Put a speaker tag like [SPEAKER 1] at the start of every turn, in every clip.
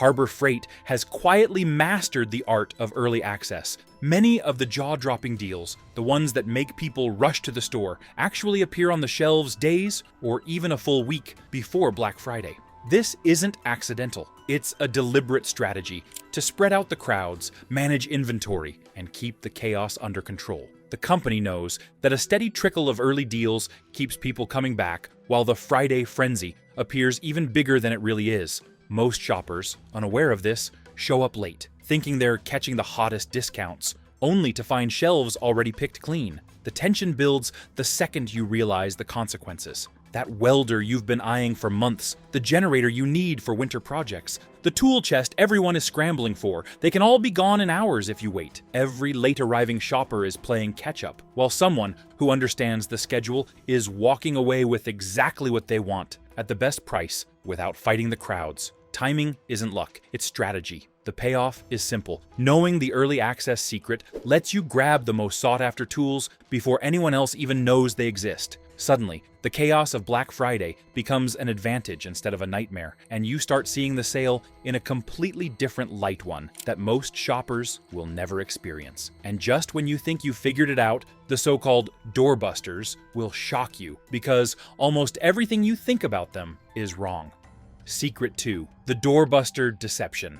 [SPEAKER 1] Harbor Freight has quietly mastered the art of early access. Many of the jaw-dropping deals, the ones that make people rush to the store, actually appear on the shelves days or even a full week before Black Friday. This isn't accidental. It's a deliberate strategy to spread out the crowds, manage inventory, and keep the chaos under control. The company knows that a steady trickle of early deals keeps people coming back, while the Friday frenzy appears even bigger than it really is. Most shoppers, unaware of this, show up late, thinking they're catching the hottest discounts, only to find shelves already picked clean. The tension builds the second you realize the consequences. That welder you've been eyeing for months, the generator you need for winter projects, the tool chest everyone is scrambling for. They can all be gone in hours if you wait. Every late-arriving shopper is playing catch-up, while someone who understands the schedule is walking away with exactly what they want, at the best price, without fighting the crowds. Timing isn't luck, it's strategy. The payoff is simple. Knowing the early access secret lets you grab the most sought-after tools before anyone else even knows they exist. Suddenly, the chaos of Black Friday becomes an advantage instead of a nightmare, and you start seeing the sale in a completely different light, one that most shoppers will never experience. And just when you think you figured it out, the so-called doorbusters will shock you, because almost everything you think about them is wrong. Secret 2. The Doorbuster Deception.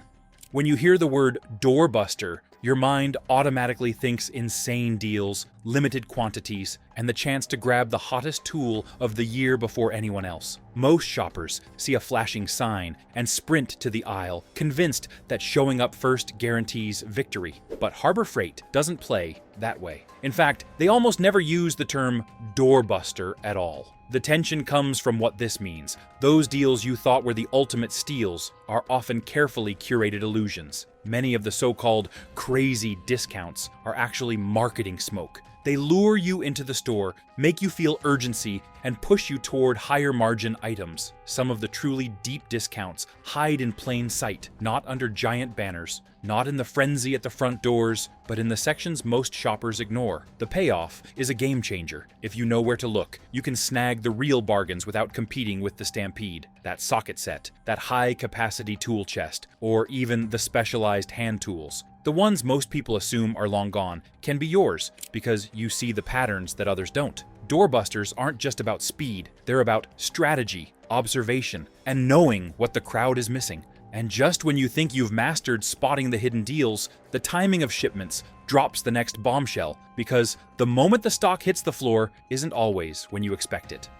[SPEAKER 1] When you hear the word doorbuster, your mind automatically thinks insane deals, limited quantities, and the chance to grab the hottest tool of the year before anyone else. Most shoppers see a flashing sign and sprint to the aisle, convinced that showing up first guarantees victory. But Harbor Freight doesn't play that way. In fact, they almost never use the term doorbuster at all. The tension comes from what this means. Those deals you thought were the ultimate steals are often carefully curated illusions. Many of the so-called crazy discounts are actually marketing smoke. They lure you into the store, make you feel urgency, and push you toward higher margin items. Some of the truly deep discounts hide in plain sight, not under giant banners, not in the frenzy at the front doors, but in the sections most shoppers ignore. The payoff is a game changer. If you know where to look, you can snag the real bargains without competing with the stampede. That socket set, that high-capacity tool chest, or even the specialized hand tools. The ones most people assume are long gone can be yours because you see the patterns that others don't. Doorbusters aren't just about speed, they're about strategy, observation, and knowing what the crowd is missing. And just when you think you've mastered spotting the hidden deals, the timing of shipments drops the next bombshell, because the moment the stock hits the floor isn't always when you expect it.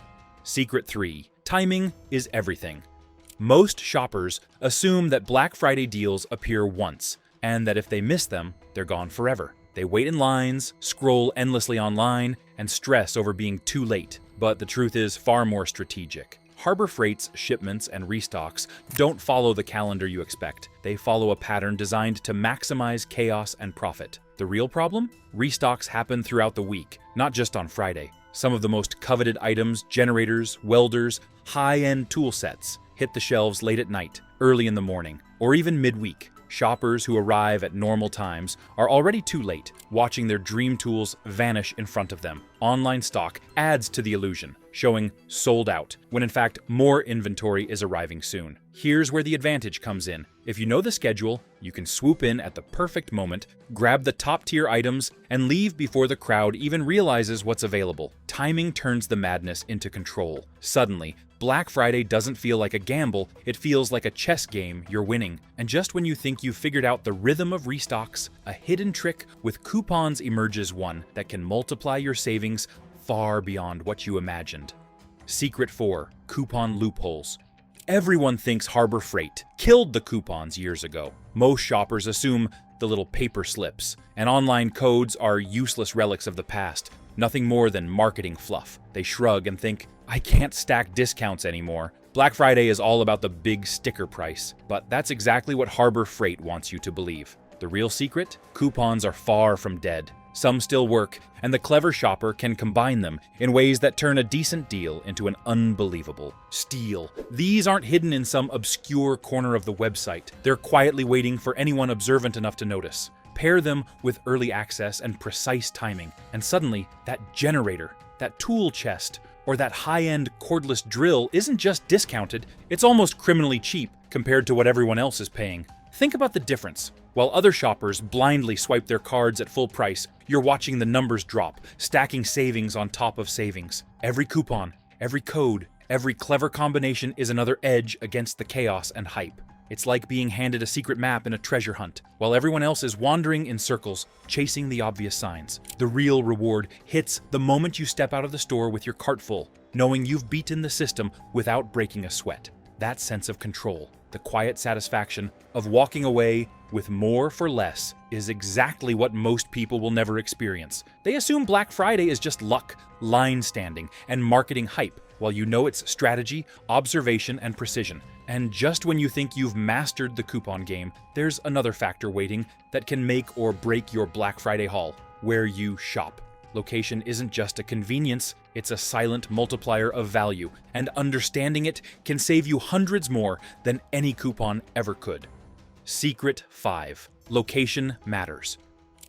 [SPEAKER 1] Secret 3. Timing is everything. Most shoppers assume that Black Friday deals appear once, and that if they miss them, they're gone forever. They wait in lines, scroll endlessly online, and stress over being too late. But the truth is far more strategic. Harbor Freight's shipments and restocks don't follow the calendar you expect. They follow a pattern designed to maximize chaos and profit. The real problem? Restocks happen throughout the week, not just on Friday. Some of the most coveted items, generators, welders, high-end tool sets, hit the shelves late at night, early in the morning, or even midweek. Shoppers who arrive at normal times are already too late, watching their dream tools vanish in front of them. Online stock adds to the illusion, showing sold out, when in fact more inventory is arriving soon. Here's where the advantage comes in. If you know the schedule, you can swoop in at the perfect moment, grab the top-tier items, and leave before the crowd even realizes what's available. Timing turns the madness into control. Suddenly, Black Friday doesn't feel like a gamble, it feels like a chess game you're winning. And just when you think you've figured out the rhythm of restocks, a hidden trick with coupons emerges, one that can multiply your savings far beyond what you imagined. Secret 4. Coupon loopholes. Everyone thinks Harbor Freight killed the coupons years ago. Most shoppers assume the little paper slips, and online codes are useless relics of the past, nothing more than marketing fluff. They shrug and think, I can't stack discounts anymore. Black Friday is all about the big sticker price, but that's exactly what Harbor Freight wants you to believe. The real secret? Coupons are far from dead. Some still work, and the clever shopper can combine them in ways that turn a decent deal into an unbelievable steal. These aren't hidden in some obscure corner of the website. They're quietly waiting for anyone observant enough to notice. Pair them with early access and precise timing, and suddenly that generator, that tool chest, or that high-end cordless drill isn't just discounted, it's almost criminally cheap. compared to what everyone else is paying. Think about the difference. While other shoppers blindly swipe their cards at full price, you're watching the numbers drop, stacking savings on top of savings. Every coupon, every code, every clever combination is another edge against the chaos and hype. It's like being handed a secret map in a treasure hunt, while everyone else is wandering in circles, chasing the obvious signs. The real reward hits the moment you step out of the store with your cart full, knowing you've beaten the system without breaking a sweat. That sense of control, the quiet satisfaction of walking away with more for less, is exactly what most people will never experience. They assume Black Friday is just luck, line standing, and marketing hype, while you know it's strategy, observation, and precision. And just when you think you've mastered the coupon game, there's another factor waiting that can make or break your Black Friday haul: where you shop. Location isn't just a convenience, it's a silent multiplier of value, and understanding it can save you hundreds more than any coupon ever could. Secret 5. Location matters.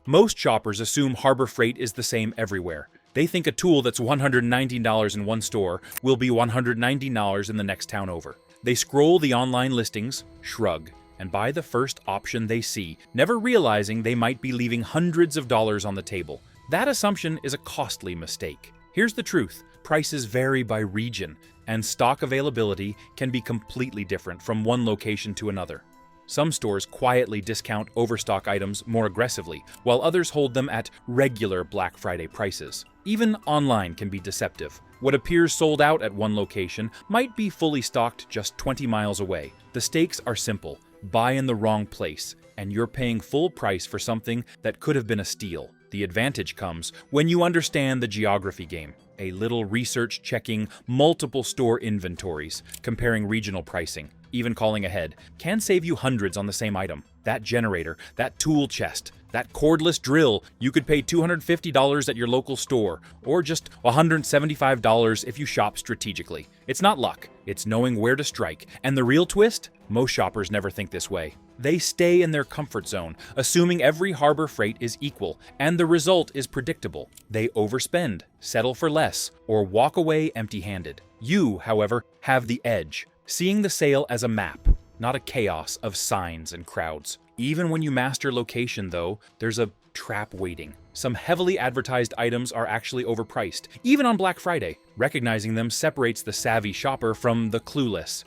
[SPEAKER 1] Most shoppers assume Harbor Freight is the same everywhere. They think a tool that's $119 in one store will be $119 in the next town over. They scroll the online listings, shrug, and buy the first option they see, never realizing they might be leaving hundreds of dollars on the table. That assumption is a costly mistake. Here's the truth: prices vary by region, and stock availability can be completely different from one location to another. Some stores quietly discount overstock items more aggressively, while others hold them at regular Black Friday prices. Even online can be deceptive. What appears sold out at one location might be fully stocked just 20 miles away. The stakes are simple: buy in the wrong place, and you're paying full price for something that could have been a steal. The advantage comes when you understand the geography game. A little research checking multiple store inventories, comparing regional pricing, even calling ahead, can save you hundreds on the same item. That generator, that tool chest, that cordless drill, you could pay $250 at your local store, or just $175 if you shop strategically. It's not luck, it's knowing where to strike. And the real twist? Most shoppers never think this way. They stay in their comfort zone, assuming every Harbor Freight is equal, and the result is predictable. They overspend, settle for less, or walk away empty-handed. You, however, have the edge, seeing the sale as a map, not a chaos of signs and crowds. Even when you master location, though, there's a trap waiting. Some heavily advertised items are actually overpriced, even on Black Friday. Recognizing them separates the savvy shopper from the clueless.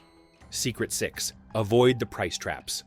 [SPEAKER 1] Secret 6. Avoid the price traps.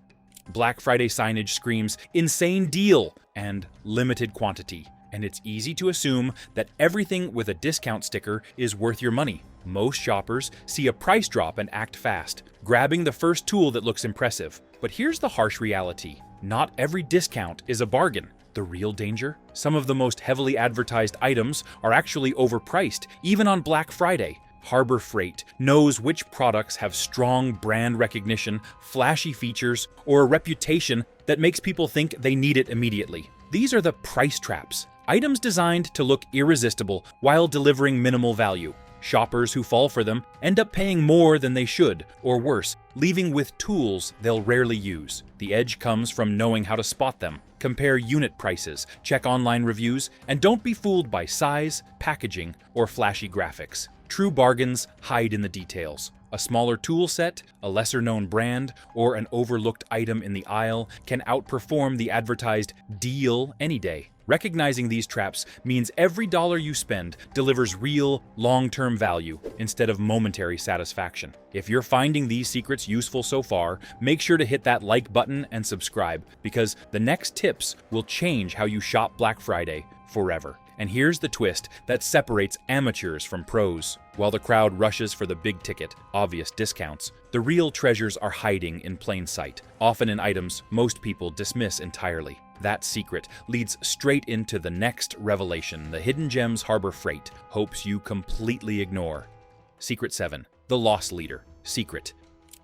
[SPEAKER 1] Black Friday signage screams insane deal and limited quantity, and it's easy to assume that everything with a discount sticker is worth your money. Most shoppers see a price drop and act fast, grabbing the first tool that looks impressive. But here's the harsh reality: not every discount is a bargain. The real danger? Some of the most heavily advertised items are actually overpriced, even on Black Friday. Harbor Freight knows which products have strong brand recognition, flashy features, or a reputation that makes people think they need it immediately. These are the price traps, items designed to look irresistible while delivering minimal value. Shoppers who fall for them end up paying more than they should, or worse, leaving with tools they'll rarely use. The edge comes from knowing how to spot them. Compare unit prices, check online reviews, and don't be fooled by size, packaging, or flashy graphics. True bargains hide in the details. A smaller tool set, a lesser-known brand, or an overlooked item in the aisle can outperform the advertised deal any day. Recognizing these traps means every dollar you spend delivers real, long-term value instead of momentary satisfaction. If you're finding these secrets useful so far, make sure to hit that like button and subscribe, because the next tips will change how you shop Black Friday forever. And here's the twist that separates amateurs from pros. While the crowd rushes for the big ticket, obvious discounts, the real treasures are hiding in plain sight, often in items most people dismiss entirely. That secret leads straight into the next revelation the hidden gems Harbor Freight hopes you completely ignore. Secret 7. The Loss Leader. Secret.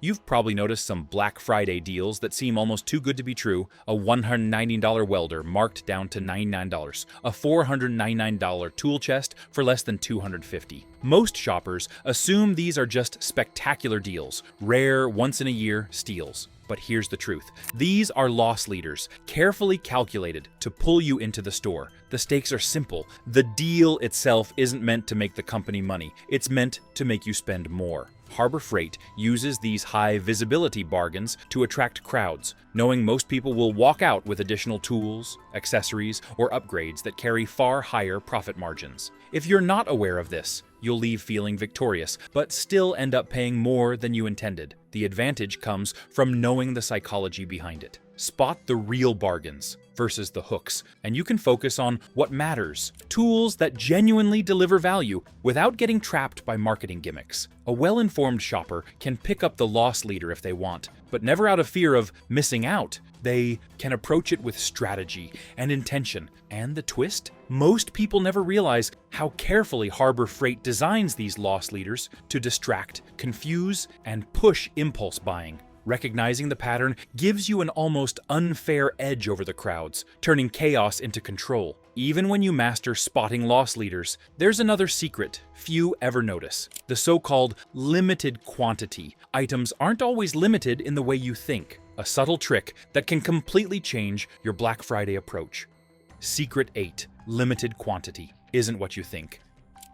[SPEAKER 1] You've probably noticed some Black Friday deals that seem almost too good to be true. A $190 welder marked down to $99. A $499 tool chest for less than $250. Most shoppers assume these are just spectacular deals, rare, once-in-a-year steals. But here's the truth. These are loss leaders, carefully calculated to pull you into the store. The stakes are simple. The deal itself isn't meant to make the company money. It's meant to make you spend more. Harbor Freight uses these high visibility bargains to attract crowds, knowing most people will walk out with additional tools, accessories, or upgrades that carry far higher profit margins. If you're not aware of this, you'll leave feeling victorious, but still end up paying more than you intended. The advantage comes from knowing the psychology behind it. Spot the real bargains versus the hooks, and you can focus on what matters, tools that genuinely deliver value without getting trapped by marketing gimmicks. A well-informed shopper can pick up the loss leader if they want, but never out of fear of missing out. They can approach it with strategy and intention. And the twist? Most people never realize how carefully Harbor Freight designs these loss leaders to distract, confuse, and push impulse buying. Recognizing the pattern gives you an almost unfair edge over the crowds, turning chaos into control. Even when you master spotting loss leaders, there's another secret few ever notice: the so-called limited quantity. Items aren't always limited in the way you think, a subtle trick that can completely change your Black Friday approach. Secret 8: limited quantity isn't what you think.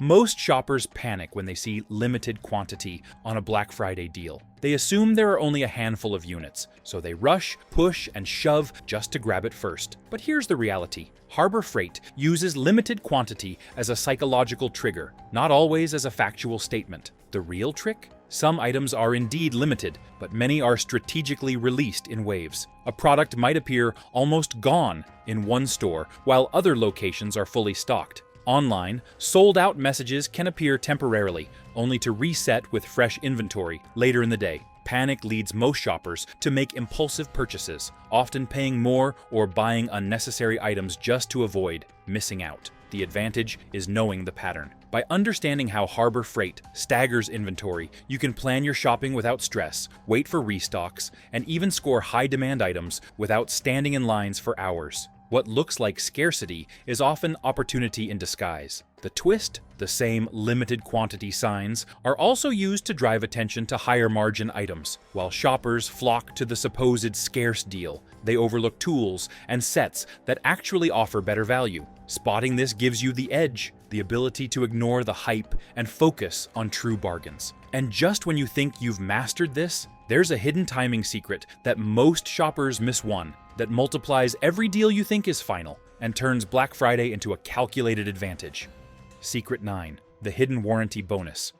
[SPEAKER 1] Most shoppers panic when they see limited quantity on a Black Friday deal. They assume there are only a handful of units, so they rush, push, and shove just to grab it first. But here's the reality. Harbor Freight uses limited quantity as a psychological trigger, not always as a factual statement. The real trick? Some items are indeed limited, but many are strategically released in waves. A product might appear almost gone in one store, while other locations are fully stocked. Online, sold-out messages can appear temporarily, only to reset with fresh inventory later in the day. Panic leads most shoppers to make impulsive purchases, often paying more or buying unnecessary items just to avoid missing out. The advantage is knowing the pattern. By understanding how Harbor Freight staggers inventory, you can plan your shopping without stress, wait for restocks, and even score high-demand items without standing in lines for hours. What looks like scarcity is often opportunity in disguise. The twist? The same limited quantity signs are also used to drive attention to higher margin items. While shoppers flock to the supposed scarce deal, they overlook tools and sets that actually offer better value. Spotting this gives you the edge, the ability to ignore the hype and focus on true bargains. And just when you think you've mastered this, there's a hidden timing secret that most shoppers miss one, that multiplies every deal you think is final and turns Black Friday into a calculated advantage. Secret 9: the hidden warranty bonus.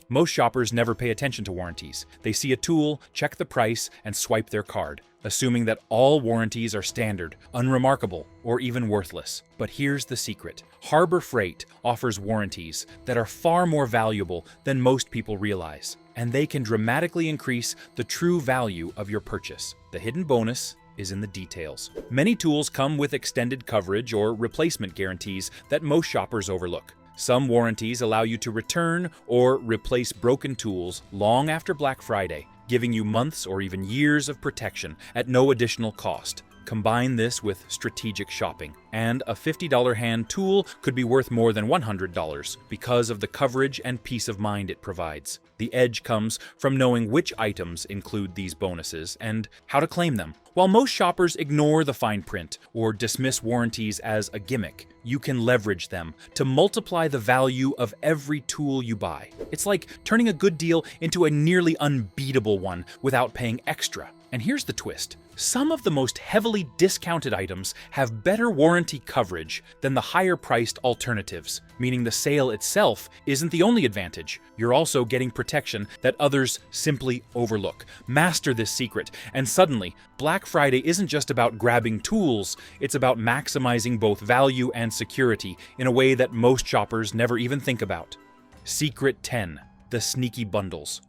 [SPEAKER 1] Most shoppers never pay attention to warranties. They see a tool, check the price, and swipe their card, assuming that all warranties are standard, unremarkable, or even worthless. But here's the secret. Harbor Freight offers warranties that are far more valuable than most people realize, and they can dramatically increase the true value of your purchase. The hidden bonus is in the details. Many tools come with extended coverage or replacement guarantees that most shoppers overlook. Some warranties allow you to return or replace broken tools long after Black Friday, giving you months or even years of protection at no additional cost. Combine this with strategic shopping, and a $50 hand tool could be worth more than $100 because of the coverage and peace of mind it provides. The edge comes from knowing which items include these bonuses and how to claim them. While most shoppers ignore the fine print or dismiss warranties as a gimmick, you can leverage them to multiply the value of every tool you buy. It's like turning a good deal into a nearly unbeatable one without paying extra. And here's the twist. Some of the most heavily discounted items have better warranty coverage than the higher-priced alternatives, meaning the sale itself isn't the only advantage. You're also getting protection that others simply overlook. Master this secret, and suddenly, Black Friday isn't just about grabbing tools, it's about maximizing both value and security in a way that most shoppers never even think about. Secret 10: the sneaky bundles.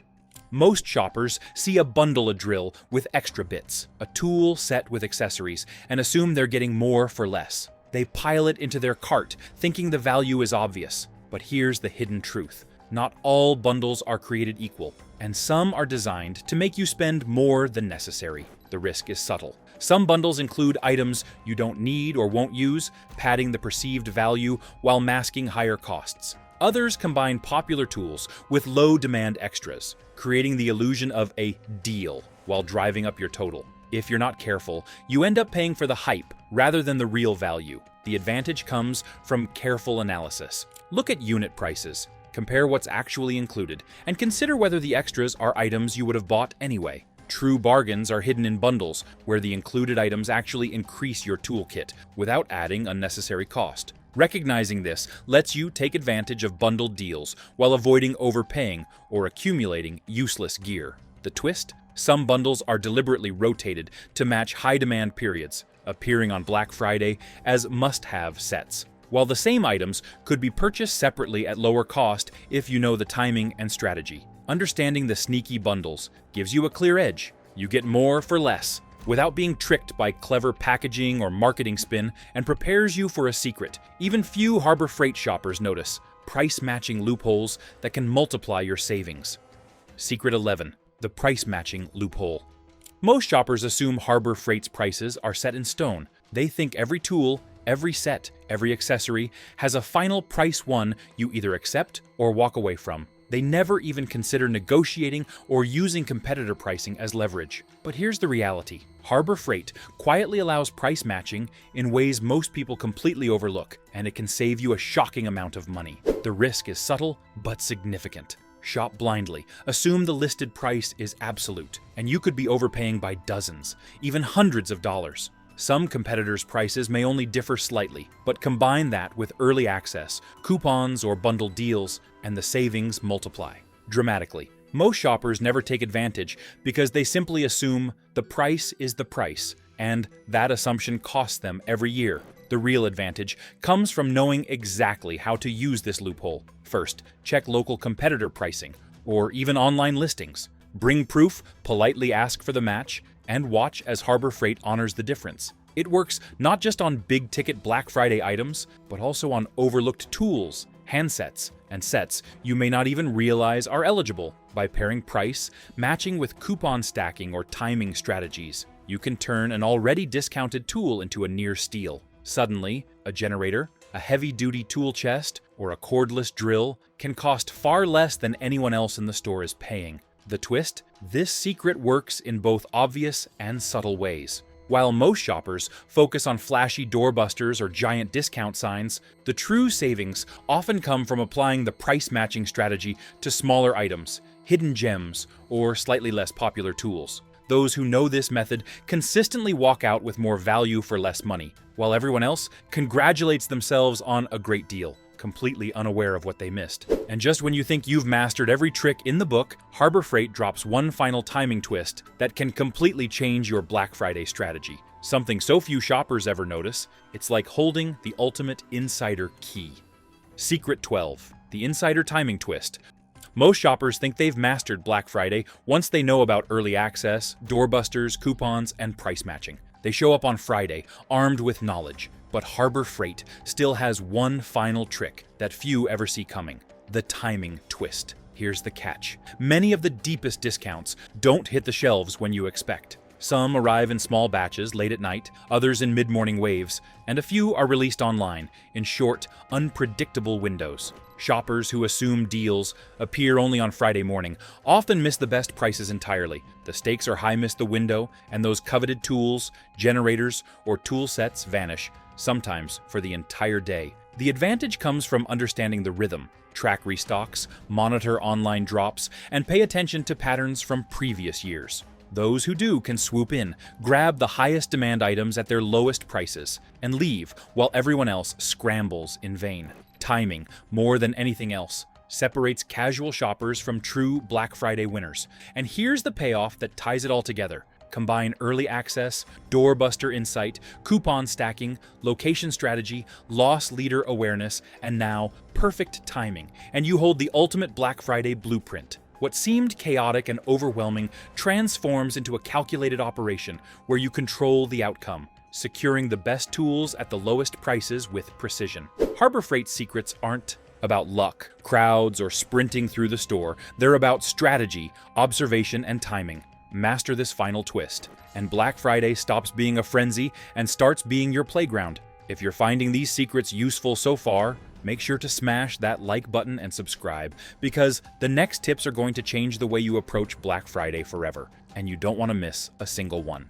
[SPEAKER 1] Most shoppers see a bundle-a-drill with extra bits, a tool set with accessories, and assume they're getting more for less. They pile it into their cart, thinking the value is obvious. But here's the hidden truth. Not all bundles are created equal, and some are designed to make you spend more than necessary. The risk is subtle. Some bundles include items you don't need or won't use, padding the perceived value while masking higher costs. Others combine popular tools with low-demand extras, creating the illusion of a deal while driving up your total. If you're not careful, you end up paying for the hype rather than the real value. The advantage comes from careful analysis. Look at unit prices. Compare what's actually included, and consider whether the extras are items you would have bought anyway. True bargains are hidden in bundles, where the included items actually increase your toolkit without adding unnecessary cost. Recognizing this lets you take advantage of bundled deals while avoiding overpaying or accumulating useless gear. The twist? Some bundles are deliberately rotated to match high-demand periods, appearing on Black Friday as must-have sets, while the same items could be purchased separately at lower cost if you know the timing and strategy. Understanding the sneaky bundles gives you a clear edge. You get more for less, without being tricked by clever packaging or marketing spin, and prepares you for a secret even few Harbor Freight shoppers notice: price-matching loopholes that can multiply your savings. Secret 11. The price-matching loophole. Most shoppers assume Harbor Freight's prices are set in stone. They think every tool, every set, every accessory has a final price one you either accept or walk away from. They never even consider negotiating or using competitor pricing as leverage. But here's the reality. Harbor Freight quietly allows price matching in ways most people completely overlook, and it can save you a shocking amount of money. The risk is subtle but significant. Shop blindly, assume the listed price is absolute, and you could be overpaying by dozens, even hundreds of dollars. Some competitors' prices may only differ slightly, but combine that with early access, coupons, or bundled deals, and the savings multiply dramatically. Most shoppers never take advantage because they simply assume the price is the price, and that assumption costs them every year. The real advantage comes from knowing exactly how to use this loophole. First, check local competitor pricing, or even online listings. Bring proof, politely ask for the match, and watch as Harbor Freight honors the difference. It works not just on big-ticket Black Friday items, but also on overlooked tools, handsets, and sets you may not even realize are eligible. By pairing price, matching with coupon stacking or timing strategies, you can turn an already discounted tool into a near steal. Suddenly, a generator, a heavy-duty tool chest, or a cordless drill can cost far less than anyone else in the store is paying. The twist? This secret works in both obvious and subtle ways. While most shoppers focus on flashy doorbusters or giant discount signs, the true savings often come from applying the price-matching strategy to smaller items, hidden gems, or slightly less popular tools. Those who know this method consistently walk out with more value for less money, while everyone else congratulates themselves on a great deal, completely unaware of what they missed. And just when you think you've mastered every trick in the book, Harbor Freight drops one final timing twist that can completely change your Black Friday strategy. Something so few shoppers ever notice, it's like holding the ultimate insider key. Secret 12. The insider timing twist. Most shoppers think they've mastered Black Friday once they know about early access, doorbusters, coupons, and price matching. They show up on Friday, armed with knowledge. But Harbor Freight still has one final trick that few ever see coming: the timing twist. Here's the catch. Many of the deepest discounts don't hit the shelves when you expect. Some arrive in small batches late at night, others in mid-morning waves, and a few are released online in short, unpredictable windows. Shoppers who assume deals appear only on Friday morning often miss the best prices entirely. The stakes are high, miss the window, and those coveted tools, generators, or tool sets vanish, sometimes for the entire day. The advantage comes from understanding the rhythm. Track restocks, monitor online drops, and pay attention to patterns from previous years. Those who do can swoop in, grab the highest demand items at their lowest prices, and leave while everyone else scrambles in vain. Timing, more than anything else, separates casual shoppers from true Black Friday winners. And here's the payoff that ties it all together. Combine early access, doorbuster insight, coupon stacking, location strategy, loss leader awareness, and now perfect timing, and you hold the ultimate Black Friday blueprint. What seemed chaotic and overwhelming transforms into a calculated operation where you control the outcome, securing the best tools at the lowest prices with precision. Harbor Freight's secrets aren't about luck, crowds, or sprinting through the store. They're about strategy, observation, and timing. Master this final twist, and Black Friday stops being a frenzy and starts being your playground. If you're finding these secrets useful so far, make sure to smash that like button and subscribe, because the next tips are going to change the way you approach Black Friday forever, and you don't want to miss a single one.